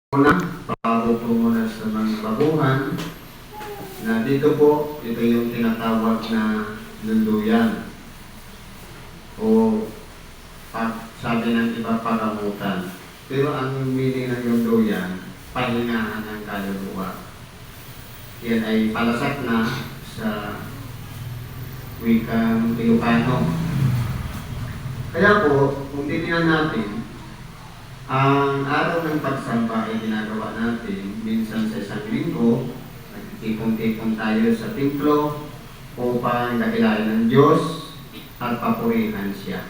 Una, bago po muna sa mga baguhan, na dito po, ito yung tinatawag na lunduyan. O sabi ng iba, pagamutan. Pero ang meaning ng lunduyan, pahingahan ng kaluluwa. Yan ay palasak na sa wikang Ilocano. Kaya po, kung titingnan natin, ang araw ng pagsamba ay ginagawa natin minsan sa isang linggo, nagtipon-tipon tayo sa templo upang dakilain ng Diyos at papurihan siya.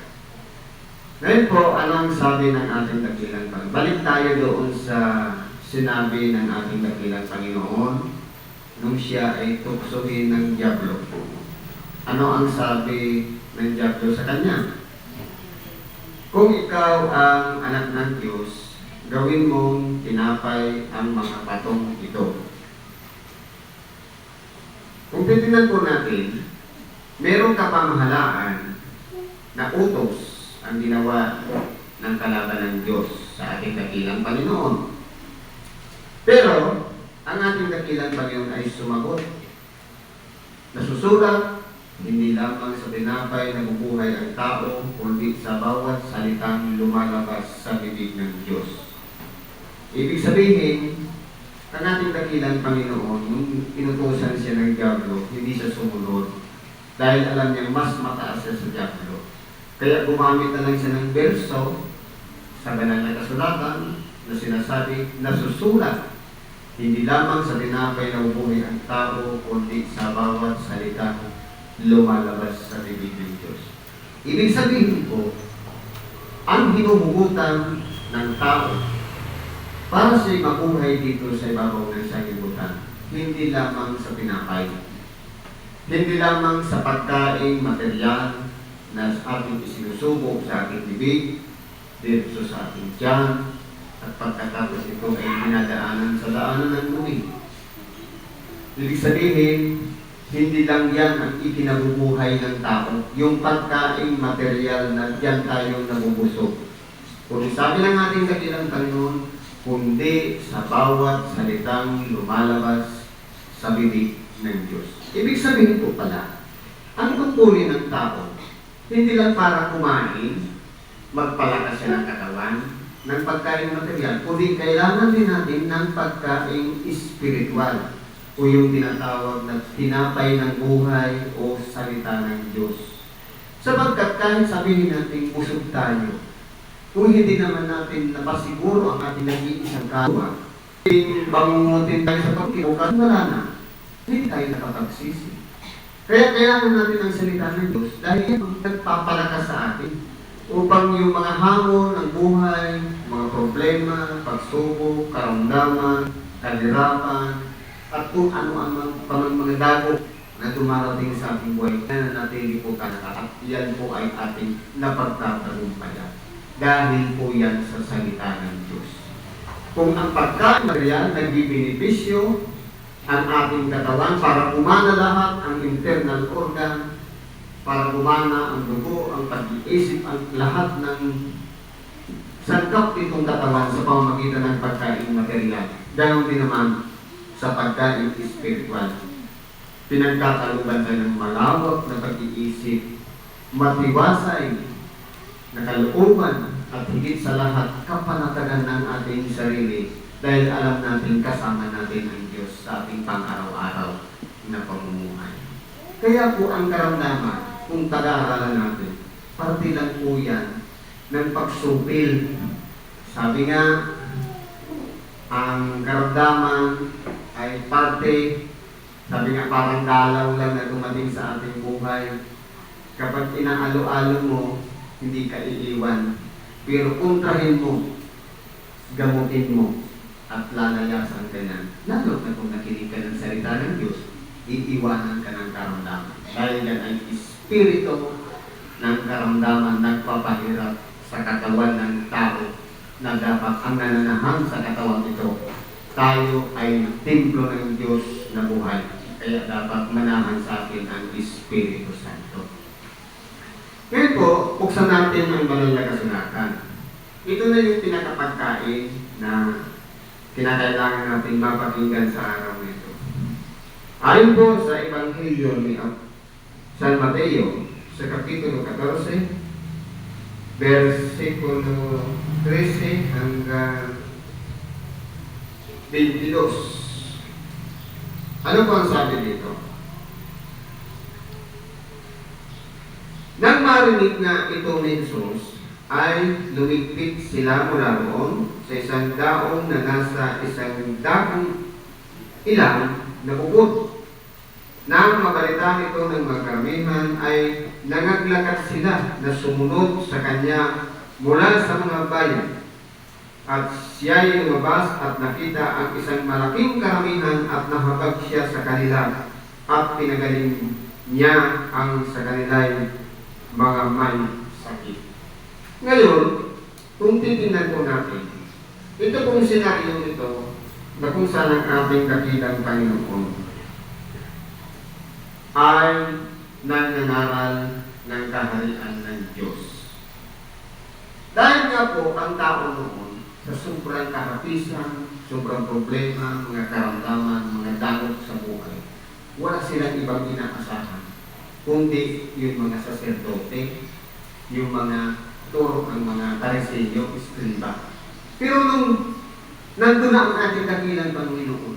Ngayon po, anong sabi ng ating dakilang Panginoon? Balik tayo doon sa sinabi ng ating dakilang Panginoon nung siya ay tuksohin ng dyablo. Ano ang sabi ng dyablo sa kanya? Kung ikaw ang anak ng Diyos, gawin mong tinapay ang mga patong ito. Kung titingnan po natin, merong kapamahalaan na utos ang ginawa ng kalaban ng Diyos sa ating dakilang Panginoon. Pero, ang ating dakilang Panginoon ay sumagot. Nasusulat, hindi lamang sa tinapay na bubuhay ang tao, kundi sa bawat salitang lumalabas sa bibig ng Diyos. Ibig sabihin, ang ating dakilang Panginoon, nung inutusan siya ng dyablo, hindi siya sumunod. Dahil alam niya mas mataas siya sa dyablo. Kaya gumamit na lang siya ng berso sa banal na kasulatan na sinasabi, nasusulat, hindi lamang sa tinapay na bubuhay ang tao, kundi sa bawat salitang lumalabas sa bibig ng Diyos. Ibig sabihin po, ang hinuhugutan ng tao para siya mabuhay dito sa ibabaw ng sanglibutan, hindi lamang sa tinapay, hindi lamang sa pagkaing material na ating isinusubok sa ating bibig, dito sa ating tiyan, at pagkatapos ito ay dinadaanan sa daanan ng luwi. Ibig sabihin, hindi lang yan ang ikinabubuhay ng tao, yung pagkaing material na yan tayong nabubusog. Kung sabi ng ating dakilang Panginoon, kundi sa bawat salitang lumalabas sa bibig ng Diyos. Ibig sabihin po pala, ang tungkulin ng tao, hindi lang para kumain, magpalakas siya ng katawan, ng pagkaing material, kundi kailangan din natin ng pagkaing espiritual, o yung tinatawag na tinapay ng buhay o salita ng Diyos. Sapagkat kahit sabihin natin busog tayo, kung hindi naman natin napasiguro ang ating nag-iisang kaluluwa, bangungutin tayo sa pagkibukan, wala na. Hindi tayo nakapagsisi. Kaya kailangan natin ang salita ng Diyos dahil yan ang nagpapalakas sa atin upang yung mga hamon ng buhay, mga problema, pagsubok, karamdaman, kahirapan, at kung ano-ano pang mga dago na dumarating sa ating buhay na natili po at yan po ay ating napagtatagumpayan. Dahil po yan sa salita ng Diyos. Kung ang pagkain material nagbibinipisyo ang ating katawan para gumana lahat ang internal organ, para gumana ang dugo, ang pag-iisip, ang lahat ng sangkap itong katawan sa pamamagitan ng pagkain material. Ganon din naman sa pagkain espiritual. Pinagkakaluban tayo ng malawak na pag-iisip, matiwasay na kalooban at higit sa lahat kapanatagan ng ating sarili dahil alam natin kasama natin ang Diyos sa ating pang-araw-araw na pamumuhay. Kaya po ang karamdaman, kung taga-aralan natin, parte lang po yan ng pagsupil. Sabi nga, ang karamdaman ay parte, sabi nga parang dalaw lang na dumating sa ating buhay. Kapag inaalo-alo mo, hindi ka iiwan. Pero kontrahin mo, gamutin mo, at lalayasan ka na. Lalo na kung nakinig ka ng salita ng Diyos, iiwanan ka ng karamdaman. Dahil yan ay espiritu ng karamdaman nagpapahirap sa katawan ng tao na dapat ang nananahan sa katawan ito. Tayo ay templo ng Diyos na buhay. Kaya dapat manahan sa atin ang Espiritu Santo. Ngayon po, buksan natin ang banal na kasulatan. Ito na yung pinakapagkain na kinakailangan natin mapakinggan sa araw nito. Ayon po sa Ebanghelyo ni San Mateo, sa Kapitulo 14, versikulo 13 hanggang 22. Ano po ang sabi dito? Nang marinig na ito ni Jesus, ay lumigpit sila mula roon sa isang daong na nasa isang dakong ilang na bukod. Nang mabalitaan ito ng magkaramihan, ay nangaglakad sila na sumunod sa kanya mula sa mga bayan. At siya'y lumabas at nakita ang isang malaking karamihan at nahabag siya sa kanila at pinagaling niya ang sa kanila'y mga may sakit. Ngayon, kung titingnan po natin, ito pong senaryo nito na kung saan ang ating dakilang Panginoon ay nangangaral ng kaharian ng Diyos. Dahil nga po ang tao noon sa sobrang kahapisan, sobrang problema, mga karamdaman, mga dagok sa buhay, wala silang ibang inaasahan kundi yung mga saserdote, yung mga turo ng mga Pariseo, Eskriba. Pero nung nandun na ang ating dakilang Panginoon,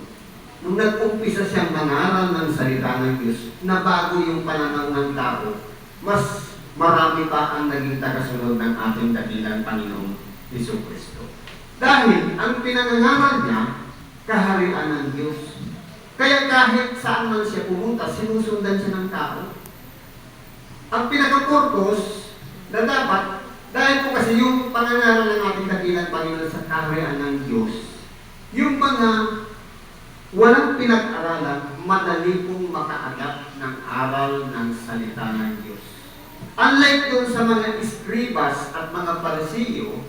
nung nag-umpisa siyang mangaral ng salita ng Diyos, na bago yung pananaw ng tao, mas marami pa ang naging tagasunod ng ating dakilang Panginoong Jesucristo. Dahil ang pinangangaral niya, kaharian ng Diyos. Kaya kahit saan man siya pumunta, sinusundan siya ng tao. Ang pinaka-purpose na dapat, dahil po kasi yung pangangaral ng ating dakilang Panginoon sa kaharian ng Diyos, yung mga walang pinag-aralan, madali pong makaagap ng aral ng salita ng Diyos. Unlike dun sa mga eskribas at mga Pariseo,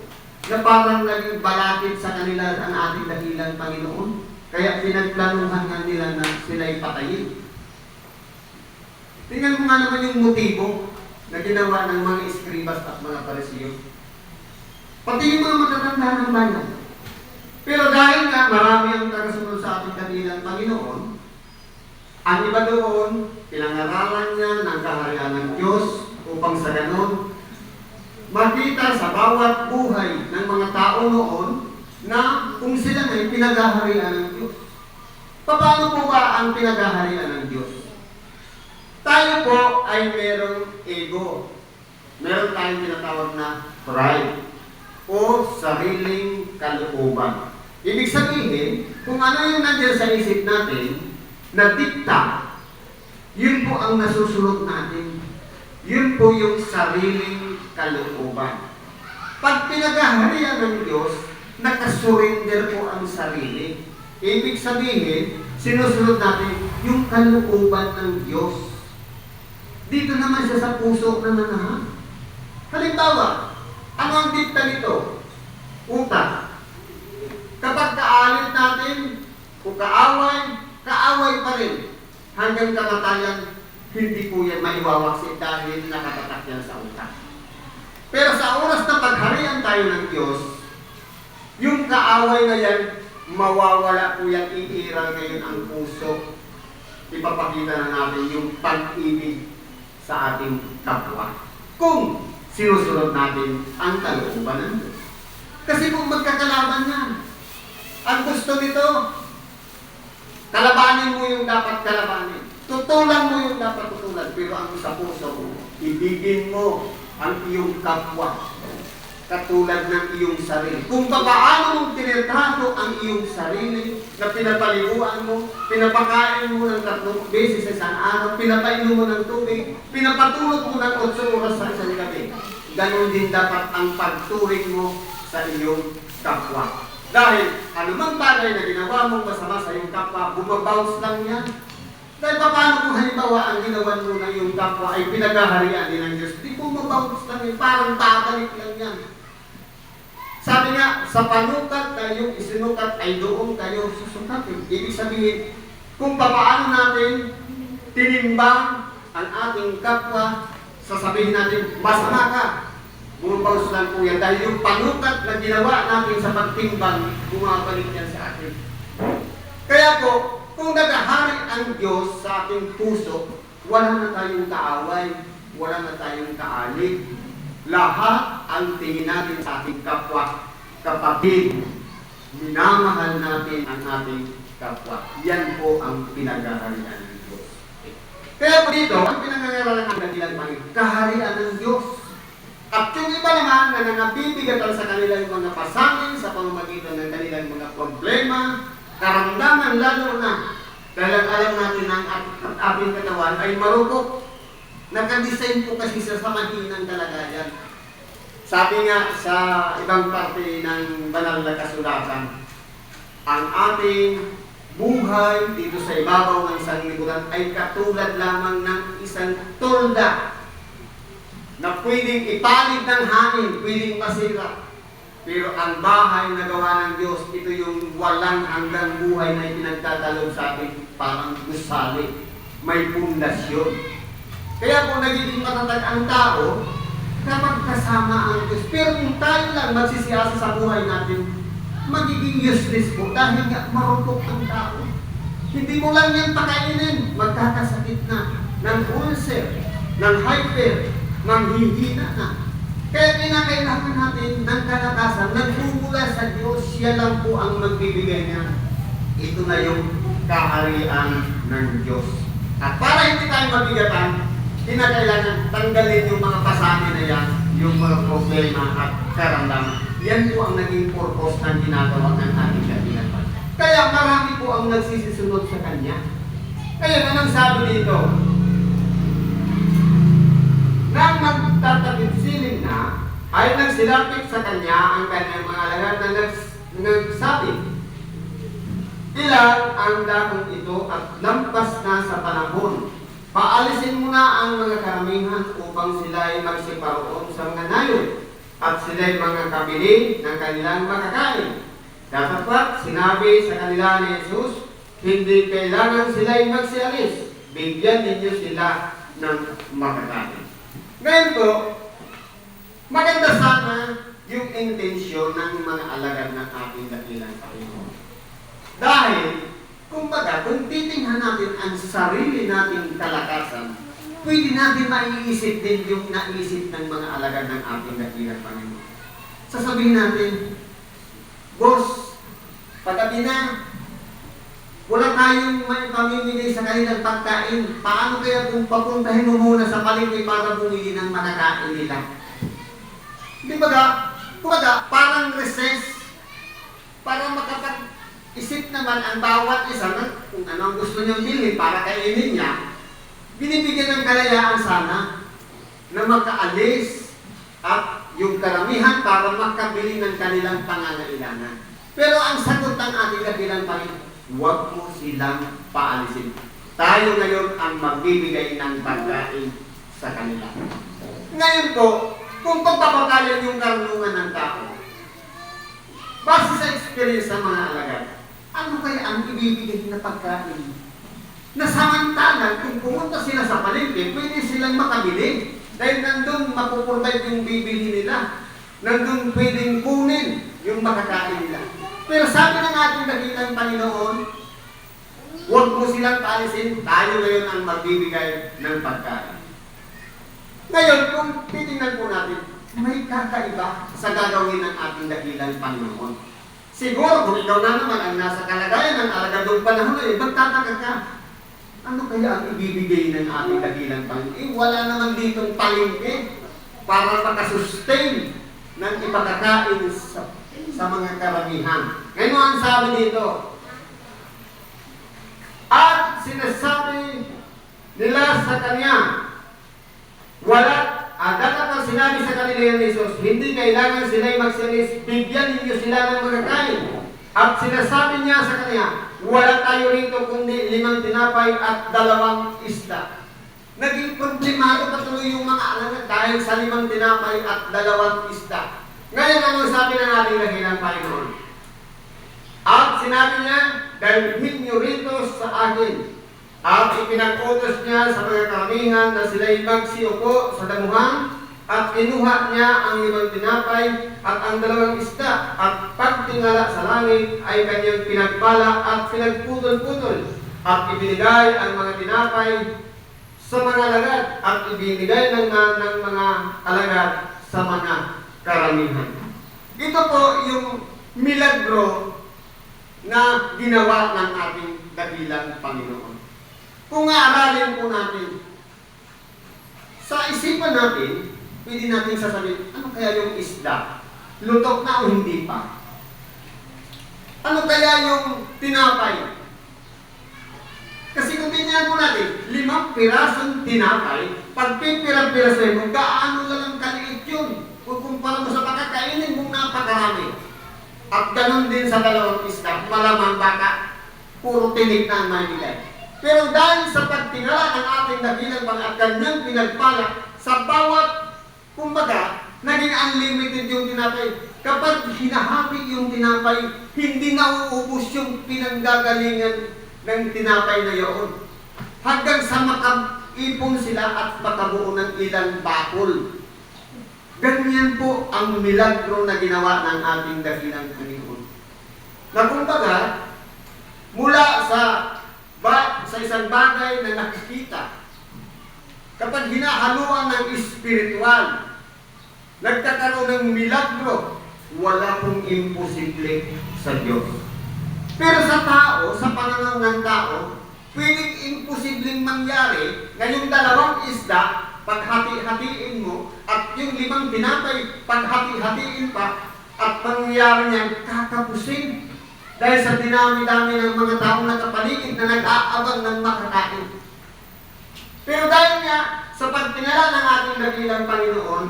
na parang naging balakid sa kanila ang ating dakilang Panginoon, kaya pinagplanuhan nga nila na sila'y patayin. Tingnan mo nga naman yung motibo na ginawa ng mga eskribas at mga Pariseo. Pati yung mga matatanda ng bayan. Pero dahil nga marami ang tagasunod sa ating dakilang Panginoon, ang iba doon, pinangaralan niya ng kaharian ng Diyos upang sa ganon, makita sa bawat buhay ng mga tao noon na kung sila ay pinagaharian ng Diyos. Paano po ba ang pinagaharian ng Diyos? Tayo po ay merong ego. Meron tayong tinatawag na pride o sariling kalooban. Ibig sabihin, kung ano yung nandiyan sa isip natin, na dikta, yun po ang nasusunod natin. Yun po yung sariling kalooban. Pag pinagaharian ng Diyos, nakasurrender po ang sarili. Ibig sabihin, sinusunod natin yung kalooban ng Diyos. Dito naman siya sa puso na manahan. Halimbawa, ano ang dikta nito? Utak. Kapag kaalit natin, kung kaaway, kaaway pa rin. Hanggang kamatayan, hindi po yan maiwawaksin dahil nakatatak yan sa utak. Pero sa oras na pagharian tayo ng Diyos, yung kaaway na yan, mawawala po yan, iirang ngayon ang puso. Ipapakita na natin yung pag-ibig sa ating kapwa. Kung sinusunod natin ang kalooban ng Diyos. Kasi kung magkakalaban yan, ang gusto nito, kalabanin mo yung dapat kalabanin. Tutulan mo yung dapat tutulan. Pero ang sa puso mo, ibigin mo ang iyong kapwa. Katulad ng iyong sarili. Kung paano mong tinitrato ang iyong sarili, na pinapaliguan mo, pinapakain mo ng 3 beses sa isang araw, pinapainom mo ng tubig, pinapatulog mo ng 8 oras sa isang gabi. Ganon din dapat ang pagturing mo sa iyong kapwa. Dahil anumang bagay na ginawa mong masama sa iyong kapwa, bumabounce lang yan. Dahil paano kung halimbawa ang ginawa mo ng iyong kapwa ay pinagaharian din ng Diyos, di bumabounce lang yan, parang tatalik lang yan. Sabi nga, sa panukat na iyong isinukat ay doon kayo susukatin. Ibig sabihin, kung paano natin tinimbang ang ating kapwa, sasabihin natin, masama ka. Bumabawas lang po yan dahil yung panukat na ginawa natin sa pagtimbang, bumabalik yan sa atin. Kaya po, kung nagahari ang Diyos sa ating puso, wala na tayong kaaway, wala na tayong kaalig. Lahat ang tingin natin sa ating kapwa, kapatid. Minamahal natin ang ating kapwa. Yan po ang pinagaharian ng Diyos. Kaya po dito, ang pinangangaralan ng dakilang Panginoon, kaharian ng Diyos. At yung iba naman na nabibigatan sa kanilang mga pasanin sa pamamagitan ng kanilang mga problema, karamdaman lalo na dahil alam natin ang ating katawan ay marupok. Nakadesign po kasi sa mahinang kalagayan. Sabi nga sa ibang parte ng banal na kasulatan, ang ating buhay dito sa ibabaw ng sanglibutan ay katulad lamang ng isang tolda na pwedeng ipalid ng hangin, pwedeng masira. Pero ang bahay na gawa ng Diyos, ito yung walang hanggang buhay na ipinagtatalog sa atin, parang gusali. May pundasyon. Kaya kung nagiging matatag ang tao, kapag kasama ang Diyos. Pero kung tayo lang magsisiyasa sa buhay natin, magiging useless po dahil nga marupok ang tao. Hindi mo lang yan pakainin, magkakasakit na ng ulcer, ng hyper, manghihina na. Kaya kinakailangan natin ng kalakasan, nagmumula sa Diyos, siya lang po ang magbibigay niya. Ito na yung kaharian ng Diyos. At para hindi tayo mabigatan, kinakailangan tanggalin yung mga pasanin na yan, yung mga problema at karamdaman. Yan po ang naging purpose ng ginagawa ng ating katinatan. Kaya marami po ang nagsisisunod sa Kanya. Kaya anong sabi dito? Nang magtatakip siling na, ay nagsilapit sa Kanya ang kanyang mga alagad na nagsabi, ilan ang dakong ito at lampas na sa panahon. Paalisin mo na ang mga karamihan upang sila ay magsiparoon sa mga nayon at sila ay mga kabili ng kanilang makakain. Datapwat, sinabi sa kanila ni Jesus, hindi kailangan sila ay magsialis. Bigyan ninyo sila ng makakain. Ngayon po, maganda sana yung intensyon ng mga alagad ng ating dakilang Panginoon. Dahil, kumbaga, kung titingnan natin ang sarili nating kalakasan, pwede natin maiisip din yung naisip ng mga alagad ng ating dakilang Panginoon. Sasabihin natin, boss, pagkabi na, wala tayong may pamimigay sa kanilang pagkain. Paano kaya kung papuntahin mo muna sa palengke para bumili ng makakain nila? Di ba? Kumbaga, parang recess, para makapag-isip naman ang bawat isa na kung ano ang gusto niyong bilhin para kainin niya, binibigyan ng kalayaan sana na makaalis at yung karamihan para makabili ng kanilang pangangailangan. Pero ang sagot ng ating dakilang Panginoon, huwag mo silang paalisin. Tayo ngayon ang magbibigay ng pagkain sa kanila. Ngayon po, kung pagpapatayan yung karunungan ng tao, base sa experience ng mga alagad, ano kaya ang ibibigay na pagkain? Na samantalang kung pumunta sila sa palengke, pwede silang makabili. Dahil nandun mapuprovide yung bibili nila. Nandun pwedeng kunin yung makakain nila. Pero sabi ng ating dakilang Panginoon, huwag mo silang paalisin, tayo ngayon ang magbibigay ng pagkain. Ngayon, kung titingnan po natin, may kakaiba sa gagawin ng ating dakilang Panginoon. Siguro, kung ikaw na naman ang nasa kalagayan ng alagadong panahon na magtataka ka, ano kaya ang ibibigay ng ating dakilang Panginoon? Wala naman ditong palengke para makasustain ng ipakakain sa mga karamihan. Ngayon ang sabi dito, at sinasabi nila sa Kanya, dapat ang sinabi sa kanila ni Jesus, hindi kailangan sila'y magsialis, bigyan ninyo sila ng makakain. At sinasabi niya sa Kanya, wala tayo rito kundi 5 tinapay at 2 isda. Naging problemado patuloy yung mga alagad dahil sa 5 tinapay at 2 isda. Ngayon ang sabi ng ating dakilang Panginoon, at sinabi niya, dalhin niyo rito sa akin. At ipinag-utos niya sa mga karamihan na sila'y magsiupo sa damuhan At kinuha niya ang 5 tinapay at ang 2 isda, at pagtingala sa langit ay kanyang pinagpala at pinagputol-putol, at ibinigay ang mga tinapay sa mga alagad at ibinigay ng mga alagad sa mga karamihan. Ito po yung milagro na ginawa ng ating dakilang Panginoon. Kung aaralin po natin, sa isipan natin, pwede natin sasabihin, ano kaya yung isda? Lutok na o hindi pa? Ano kaya yung tinapay? Kasi kung tingnan po natin, 5 pirasong tinapay, pag pipira-pirasin mo, gaano lang kaliit yun? Kung kumpara mo sa pakakainin mong napakarami. At ganun din sa 2 isda, malamang baka puro tinik na ang mahigay. Pero dahil sa pagtingala ng ating dakilang Panginoon at kanyang pinagpala, sa bawat, kumbaga, naging unlimited yung tinapay. Kapag hinahati yung tinapay, hindi nauubos yung pinanggagalingan ng tinapay na iyon. Hanggang sa makaipon sila at makabuo ng ilang bakol. Ganyan po ang milagro na ginawa ng ating dakilang Panginoon. Na kumbaga, mula sa isang bagay na nakikita, kapag hinahaluan ng espiritual, nagkakaroon ng milagro, wala pong imposible sa Diyos. Pero sa tao, sa pananaw ng tao, pwedeng imposibleng mangyari na yung 2 isda, paghati-hatiin mo, at yung 5 tinapay, paghati-hatiin pa, at mangyari niyan, kakapusin. Dahil sa dinami-dami ng mga taong nakapaligid na nag-aabang ng makakain. Pero dahil nga, sa pagtingala ng ating dakilang Panginoon,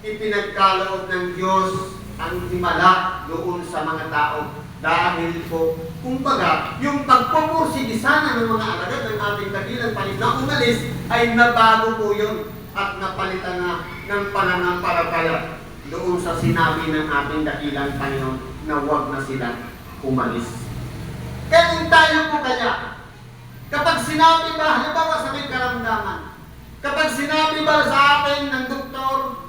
ipinagkaloob ng Diyos ang himala doon sa mga tao. Dahil po, kumbaga, yung pagpupursige sana ng mga alagad ng ating dakilang Panginoon na umalis, ay nabago po yun at napalitan na ng pananampalataya doon sa sinabi ng ating dakilang Panginoon na huwag na sila umalis. Kaya kung tayo po kaya, kapag sinabi ba, halimbawa sa may karamdaman, kapag sinabi ba sa atin ng doktor,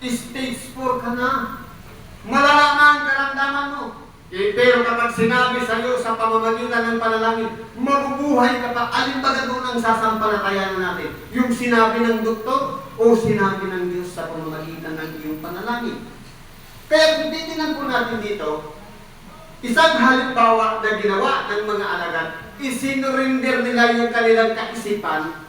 stage 4 ka na, malala na ang karamdaman mo. Pero kapag sinabi sa iyo sa pamamagitan ng panalangin, mabubuhay ka pa, alin ba doon ang sasampalatayan natin? Yung sinabi ng doktor o sinabi ng Diyos sa pamamagitan ng iyong panalangin? Kaya kung titingnan po natin dito, isang halimbawa na ginawa ng mga alagad, isinurinder nila yung kanilang kaisipan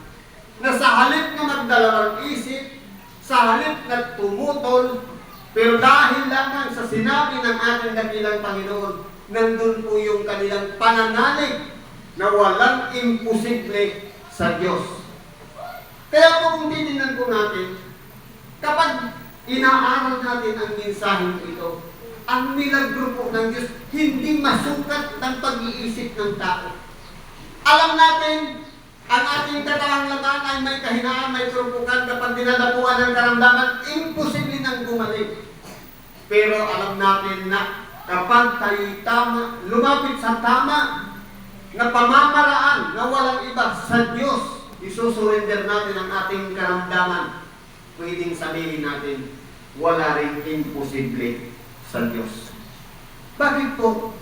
na sa halip na magdalawang isip, sa halip na tumutol, pero dahil lamang sa sinabi ng ating dakilang Panginoon, nandun po yung kanilang pananalig na walang imposible sa Diyos. Kaya po kung titingnan po natin, kapag inaaral natin ang mensaheng ito, ang milagro po ng Diyos, hindi masukat ng pag-iisip ng tao. Alam natin, ang ating katawang laman ay may kahinaan, may kurpukan, kapag dinadapuan ng karamdaman, imposible nang gumaling. Pero alam natin na kapag tayo'y tama, lumapit sa tama, na pamamaraan na walang iba sa Diyos, isusurrender natin ang ating karamdaman, pwedeng sabihin natin, wala rin imposible sa Diyos. Bakit po?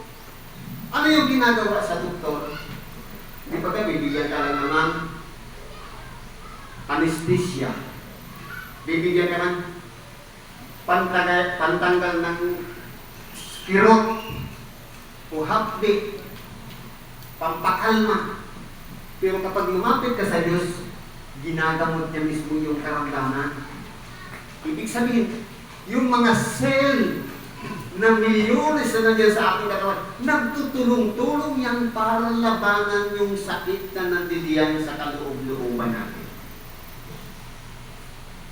Ano yung ginagawa sa doktor? Di ba ka, bibigyan ka lang naman anesthesia. Bibigyan ka ng pantanggal ng kirot o hapdi, pampakalma. Pero kapag lumapit ka sa Diyos, ginagamot niya mismo yung karamdaman. Ibig sabihin, yung mga cell na milyones na nandiyan sa ating katawan, nagtutulong-tulong yan para labanan yung sakit na nandiliyan sa kaloob-looban natin.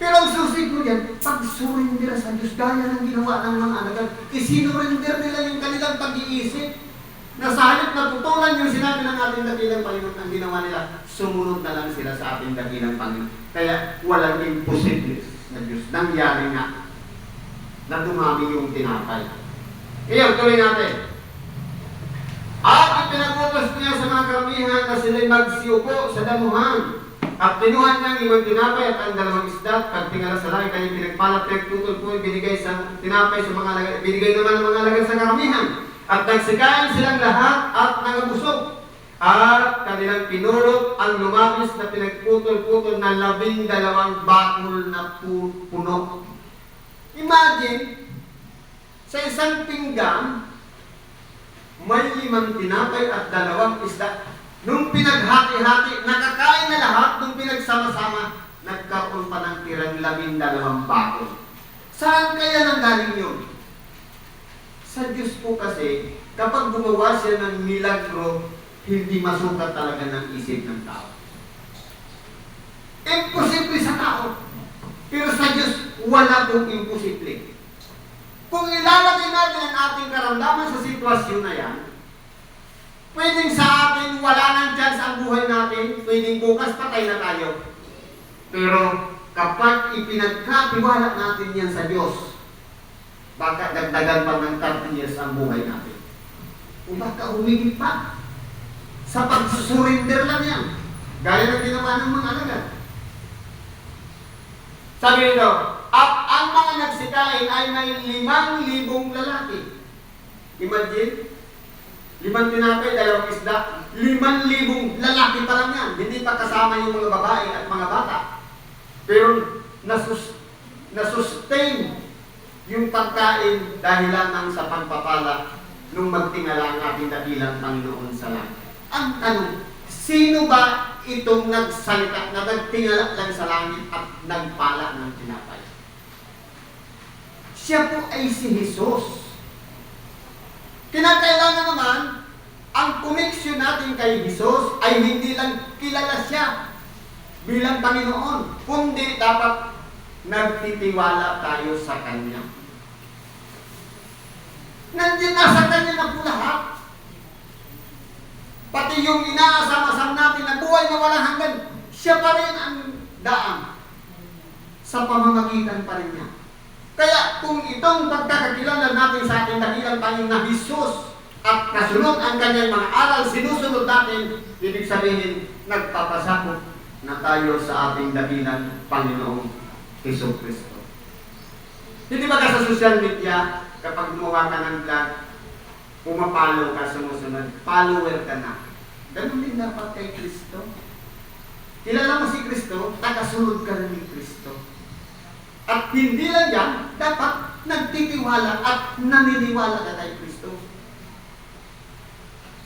Pero ang susi ko yan, pag-surrender sa Diyos, gaya ng ginawa ng mga alagad, isinurrender nila yung kanilang pag-iisip, na sa halip na tutulan yung sinabi ng ating dakilang Panginoon, ang ginawa nila, sumunod na lang sila sa ating dakilang Panginoon. Kaya walang imposible na Diyos. Nangyari nga na dumami yung tinapay. Iyon, tuloy natin. At ipinagutos niya sa mga karamihan na sila'y magsiupo sa damuhan At pinuhan niya ang limang tinapay at ang dalawang isda, pagtingala sa langit, kanyang pinagpalat, pinagtutol po, binigay sa tinapay sa mga alagad, binigay naman ng mga alagad sa karamihan. At nagsikain silang lahat at nangabusog. At kanilang pinulot ang lumabis na pinagputol-putol na 12 bakul na puno. Imagine, sa isang pinggan, may 5 tinapay at 2 isda. Nung pinaghati-hati, nakakain na lahat, nung pinagsama-sama, nagkaroon pa ng tirang 12 bakul. Saan kaya nanggaling yun? Sa Diyos po kasi, kapag gumawa siya ng milagro, hindi masukat talaga ng isip ng tao. Imposible sa tao. Pero sa Diyos, wala pong imposible. Kung ilalagay natin ang ating karamdaman sa sitwasyon na yan, pwedeng sa atin wala nang chance ang buhay natin, pwedeng bukas patay na tayo. Pero kapag ipinagkatiwala natin yan sa Diyos, baka dagdagan pa ng 30 years ang buhay natin. O baka humigit pa. Sa pag-surrender lang yan. Gaya ng ginawa ng mga alagad. Sabi nito, at ang mga nagsikain ay may 5,000 lalaki. Imagine, 5 tinapay, 2 isda, 5,000 lalaki pa lang yan. Hindi pa kasama yung mga babae at mga bata. Pero nasustain yung pagkain dahilan ng sa pagpapala nung magtingala ang ating dakilang Panginoon sa langit. Ang tanong, sino ba itong nagsalita na nagtingala lang sa langit at nagpala ng tinapay? Siya po ay si Jesus. Kinakailangan naman, ang koneksyon natin kay Jesus ay hindi lang kilala siya bilang Panginoon, kundi dapat nagtitiwala tayo sa Kanya. Nandiyan nasa Kanya na po lahat. Pati yung inaasam-asam natin na buhay na walang hanggan, siya pa rin ang daan. Sa pamamagitan pa rin niya. Kaya kung itong pagkakakilala natin sa ating dakilang Panginoon na Jesus at kasunod ang kanyang mga aral, sinusunod natin, ibig sabihin, nagpapasakop na tayo sa ating dakilang Panginoong Jesucristo. Hindi ba ka sa social media, kapag gumawa ka ng vlog, pumapalo ka, sumusunod, follower ka na. Ganun din dapat kay Kristo. Kilala mo si Kristo, tagasunod ka rin ni Kristo. At hindi lang yan, dapat nagtitiwala at naniniwala ka kay Kristo.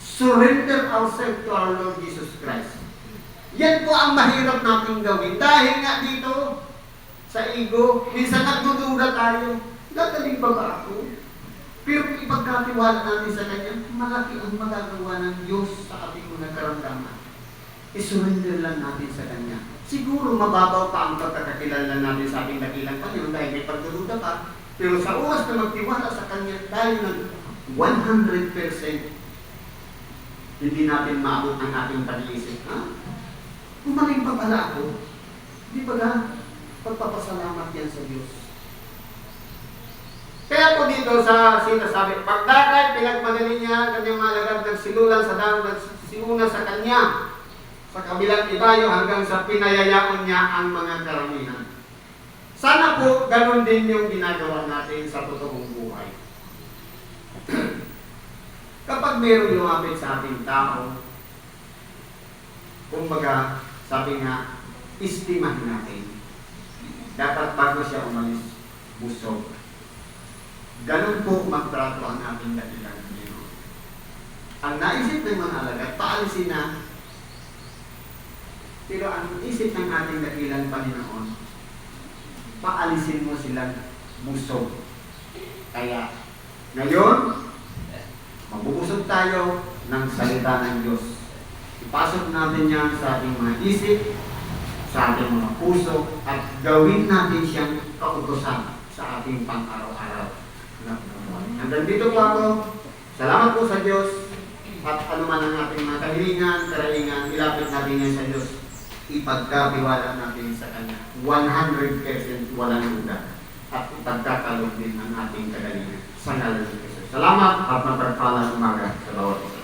Surrender ourselves to our Lord Jesus Christ. Yan po ang mahirap nating gawin. Dahil nga dito, sa ego, minsan nagdududa tayo, gagaling ba ako? Pero kung ipagkatiwala natin sa Kanya, malaki ang magagawa ng Diyos sa ating mga karamdaman. I-surrender lang natin sa Kanya. Siguro mababaw pa ang pagkakakilala natin sa ating dakilang Panginoon dahil may pagdududa pa. Pero sa oras na magtiwala sa Kanya, dahil ng 100%, hindi natin maabot ang ating pag-iisip. Kumaling pa pala ako. Di ba nga? Pagpapasalamat yan sa Diyos. Kaya po dito sa sinasabi, pagdakay, pinagmadali niya, kanyang malagad, nagsilulan sa daan, nagsiuna sa Kanya, sa kabilang ibayo hanggang sa pinayayaon niya ang mga karamihan. Sana po, ganun din yung ginagawa natin sa totoong buhay. Kapag mayroong lumapit sa ating tao, kumbaga, sabi nga, istimahin natin. Dapat bago siya umalis, busog. Ganun po magtrato ang ating dakilang Panginoon. Ang naisip ng mga alagad, paalisin na. Pero ang isip ng ating dakilang Panginoon, paalisin mo silang busog. Kaya, ngayon, mabubusog tayo ng salita ng Diyos. Ipasok natin yan sa ating mga isip, sa ating mga puso, at gawin natin siyang kautusan sa ating pang-araw-araw. Hanggang dito po ako. Salamat po sa Diyos. At anuman ang ating mga kahilingan, karaingan, ilapit natin yan sa Diyos. Ipagkatiwala natin sa Kanya. 100% walang duda. At ipagkakalog din ang ating kagalingan. Sa ngalan ni Jesus. Salamat at mapagpalang umaga sa bawat isa.